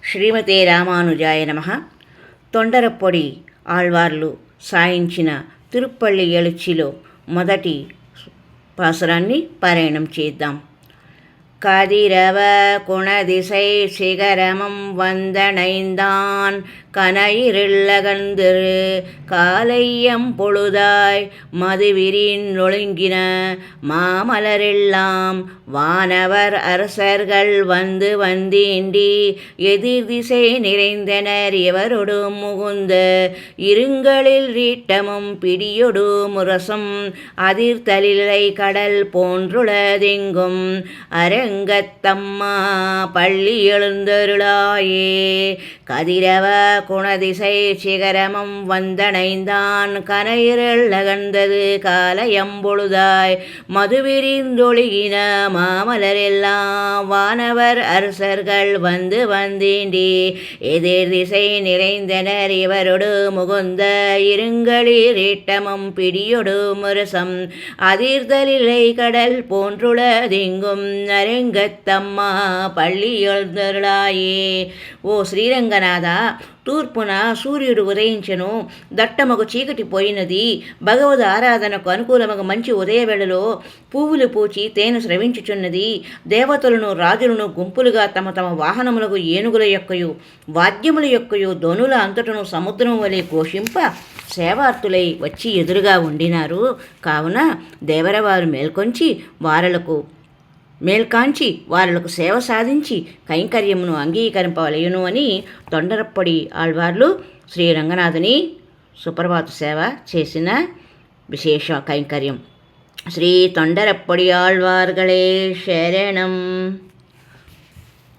శ్రీమతే రామానుజాయ నమః. తొండరపొడి ఆళ్వార్లు సాయించిన తిరుప్పల్లి ఎలుచిలో మొదటి పాసురాన్ని పారాయణం చేద్దాం. கதிரவ குணதிசை சிகரமம் வந்தணைந்தான் கனையிரில்லகந்திரு காலையம் பொழுதாய் மதுவிரின் ஒழுங்கின மாமலரெல்லாம் வானவர் அரசர்கள் வந்து வந்தீண்டி எதிர் திசை நிறைந்தனர் இவரொடு முகுந்த இருங்களில் ரீட்டமும் பிடியொடு முரசும் அதிர்தலிலை கடல் போன்றுளதெங்கும் அரங்கத்தம்மா பள்ளி எழுந்தருளாயே. கதிரவ குணதிசை சிகரமம் வந்தணைந்தான் கனையிரள் அகர்ந்தது காலையம்பொழுதாய் மதுவிரிந்தொழுகின மாமலரெல்லாம் வானவர் அரசர்கள் வந்து வந்தீண்டி எதிர் திசை நிறைந்தனர் இவரொடு முகுந்த இருங்களில் ஈட்டமும் பிடியொடு முரசம் அதிர்தலிலை கடல் போன்றுளதெங்கும் அரங்கத்தம்மா పల్లి எழுந்தருளாயே. ఓ శ్రీరంగనాథ, తూర్పున సూర్యుడు ఉదయించెను, దట్టమగు చీకటి పోయినది. భగవద్ ఆరాధనకు అనుకూలమగు మంచి ఉదయవేళలో పువ్వులు పూచి తేనె స్రవించుచున్నది. దేవతలను రాజులను గుంపులుగా తమ తమ వాహనములకు ఏనుగుల యొక్కయు వాద్యముల యొక్కయు ధ్వనుల అంతటను సముద్రం వలె ఘోషింప సేవార్తులై వచ్చి ఎదురుగా ఉండినారు. కావున దేవరవారు మేల్కాంచి వారులకు సేవ సాధించి కైంకర్యమును అంగీకరింపవలయును అని తొండరప్పొడి ఆళ్వార్లు శ్రీరంగనాథుని సుప్రభాత సేవ చేసిన విశేష కైంకర్యం. శ్రీ తొండరప్పొడి ఆళ్వార్களே శరణం.